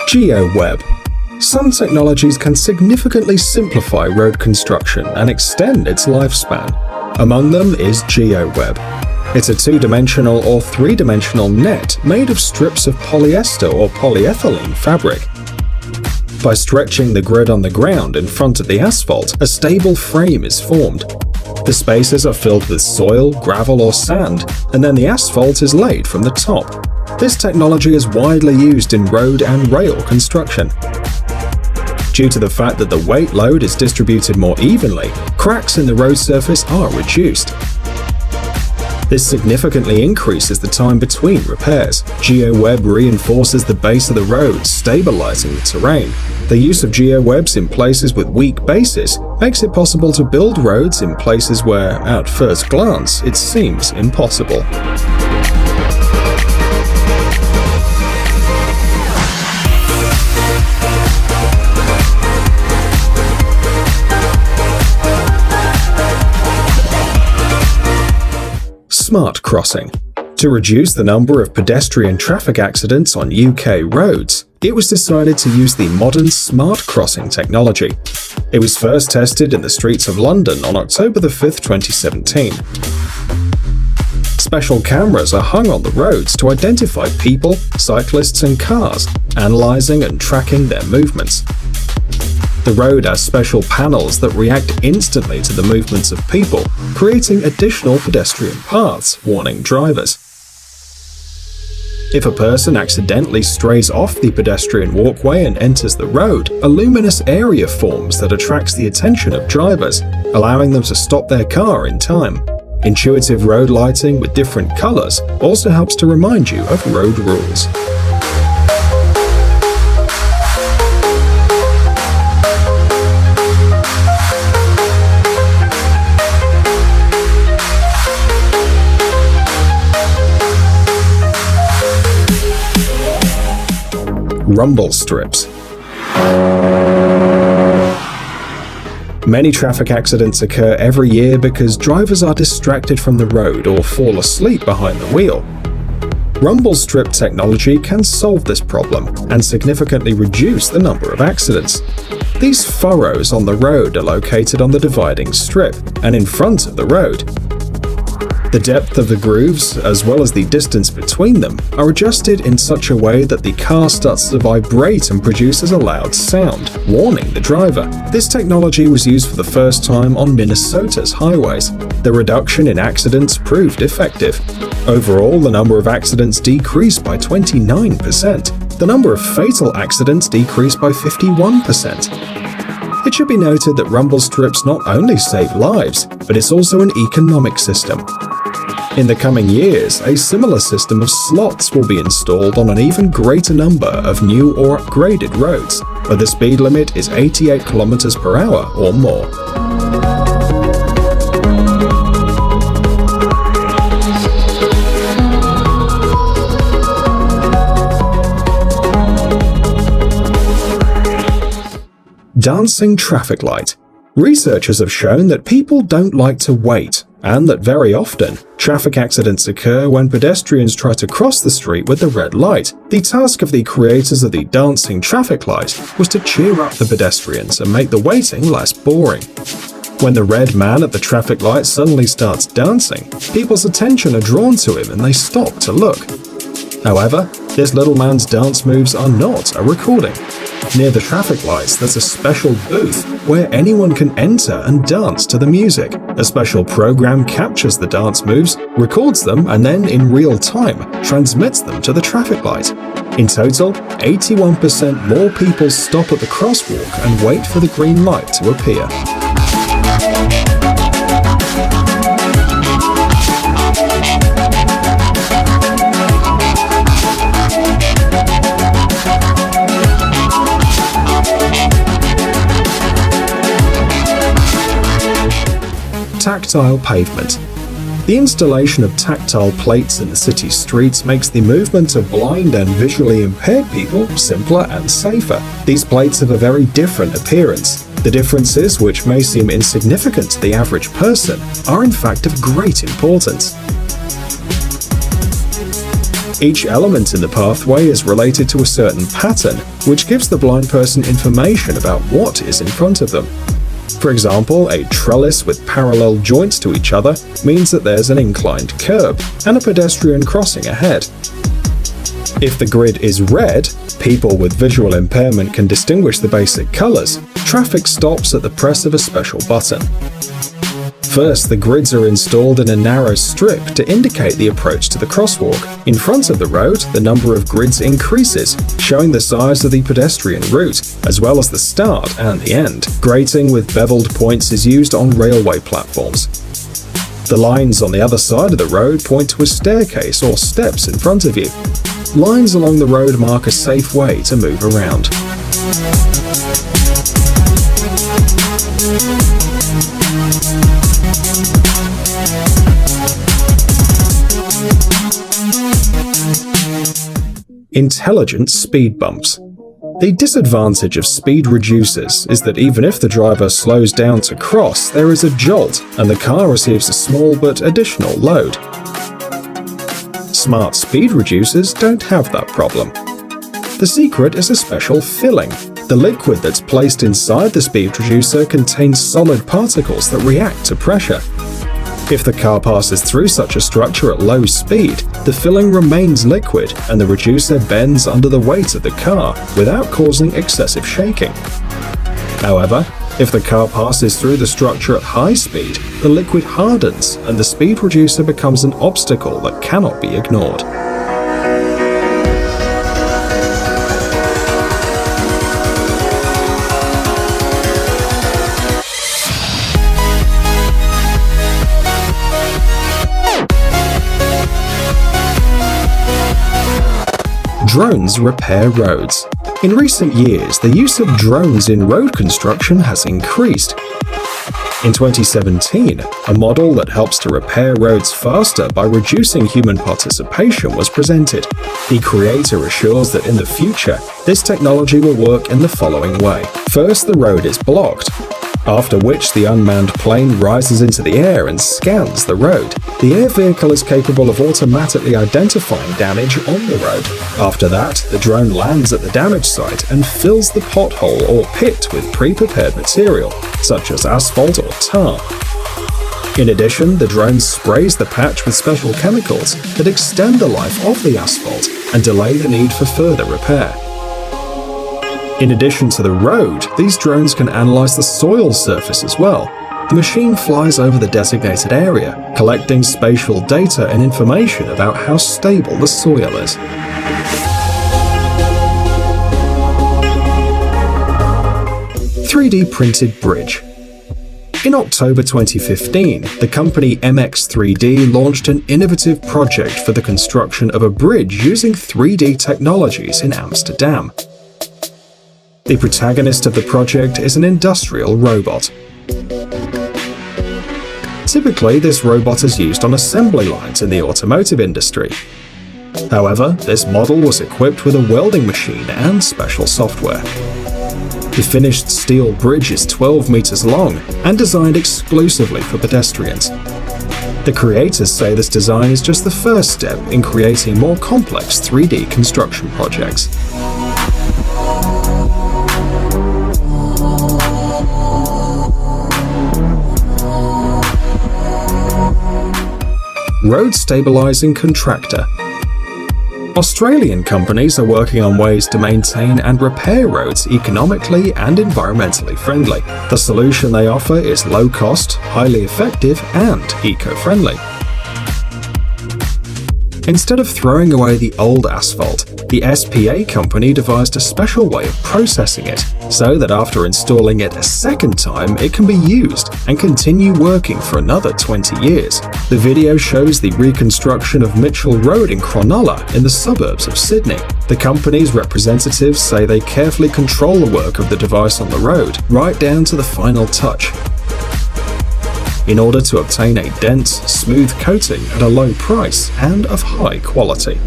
Geo Web. Some technologies can significantly simplify road construction and extend its lifespan. Among them is Geo Web. It's a two-dimensional or three-dimensional net made of strips of polyester or polyethylene fabric. By stretching the grid on the ground in front of the asphalt, a stable frame is formed. The spaces are filled with soil, gravel or sand, and then the asphalt is laid from the top. This technology is widely used in road and rail construction. Due to the fact that the weight load is distributed more evenly, cracks in the road surface are reduced. This significantly increases the time between repairs. Geo Web reinforces the base of the road, stabilising the terrain. The use of Geo Webs in places with weak bases makes it possible to build roads in places where, at first glance, it seems impossible. Smart crossing. To reduce the number of pedestrian traffic accidents on UK roads, it was decided to use the modern smart crossing technology. It was first tested in the streets of London on October 5, 2017. Special cameras are hung on the roads to identify people, cyclists and cars, analysing and tracking their movements. The road has special panels that react instantly to the movements of people, creating additional pedestrian paths, warning drivers. If a person accidentally strays off the pedestrian walkway and enters the road, a luminous area forms that attracts the attention of drivers, allowing them to stop their car in time. Intuitive road lighting with different colours also helps to remind you of road rules. Rumble strips. Many traffic accidents occur every year because drivers are distracted from the road or fall asleep behind the wheel. Rumble strip technology can solve this problem and significantly reduce the number of accidents. These furrows on the road are located on the dividing strip and in front of the road. The depth of the grooves, as well as the distance between them, are adjusted in such a way that the car starts to vibrate and produces a loud sound, warning the driver. This technology was used for the first time on Minnesota's highways. The reduction in accidents proved effective. Overall, the number of accidents decreased by 29%. The number of fatal accidents decreased by 51%. It should be noted that rumble strips not only save lives, but it's also an economic system. In the coming years, a similar system of slots will be installed on an even greater number of new or upgraded roads, where the speed limit is 88 km/h or more. Dancing traffic light. Researchers have shown that people don't like to wait, and that very often, traffic accidents occur when pedestrians try to cross the street with the red light. The task of the creators of the dancing traffic light was to cheer up the pedestrians and make the waiting less boring. When the red man at the traffic light suddenly starts dancing, people's attention are drawn to him and they stop to look. However, this little man's dance moves are not a recording. Near the traffic lights, there's a special booth where anyone can enter and dance to the music. A special program captures the dance moves, records them, and then in real time transmits them to the traffic light. In total, 81% more people stop at the crosswalk and wait for the green light to appear. Tactile pavement. The installation of tactile plates in the city streets makes the movement of blind and visually impaired people simpler and safer. These plates have a very different appearance. The differences, which may seem insignificant to the average person, are in fact of great importance. Each element in the pathway is related to a certain pattern, which gives the blind person information about what is in front of them. For example, a trellis with parallel joints to each other means that there's an inclined curb and a pedestrian crossing ahead. If the grid is red, people with visual impairment can distinguish the basic colors. Traffic stops at the press of a special button. First, the grids are installed in a narrow strip to indicate the approach to the crosswalk. In front of the road, the number of grids increases, showing the size of the pedestrian route, as well as the start and the end. Grating with beveled points is used on railway platforms. The lines on the other side of the road point to a staircase or steps in front of you. Lines along the road mark a safe way to move around. Intelligent speed bumps. The disadvantage of speed reducers is that even if the driver slows down to cross, there is a jolt and the car receives a small but additional load. Smart speed reducers don't have that problem. The secret is a special filling. The liquid that's placed inside the speed reducer contains solid particles that react to pressure. If the car passes through such a structure at low speed, the filling remains liquid and the reducer bends under the weight of the car without causing excessive shaking. However, if the car passes through the structure at high speed, the liquid hardens and the speed reducer becomes an obstacle that cannot be ignored. Drones repair roads. In recent years, the use of drones in road construction has increased. In 2017, a model that helps to repair roads faster by reducing human participation was presented. The creator assures that in the future, this technology will work in the following way. First, the road is blocked, after which the unmanned plane rises into the air and scans the road. The air vehicle is capable of automatically identifying damage on the road. After that, the drone lands at the damage site and fills the pothole or pit with pre-prepared material, such as asphalt or tar. In addition, the drone sprays the patch with special chemicals that extend the life of the asphalt and delay the need for further repair. In addition to the road, these drones can analyze the soil surface as well. The machine flies over the designated area, collecting spatial data and information about how stable the soil is. "3D printed bridge." In October 2015, the company MX3D launched an innovative project for the construction of a bridge using 3D technologies in Amsterdam. The protagonist of the project is an industrial robot. Typically, this robot is used on assembly lines in the automotive industry. However, this model was equipped with a welding machine and special software. The finished steel bridge is 12 meters long and designed exclusively for pedestrians. The creators say this design is just the first step in creating more complex 3D construction projects. Road stabilising contractor. Australian companies are working on ways to maintain and repair roads economically and environmentally friendly. The solution they offer is low cost, highly effective, and eco-friendly. Instead of throwing away the old asphalt, the SPA company devised a special way of processing it, so that after installing it a second time, it can be used and continue working for another 20 years. The video shows the reconstruction of Mitchell Road in Cronulla in the suburbs of Sydney. The company's representatives say they carefully control the work of the device on the road, right down to the final touch, in order to obtain a dense, smooth coating at a low price and of high quality.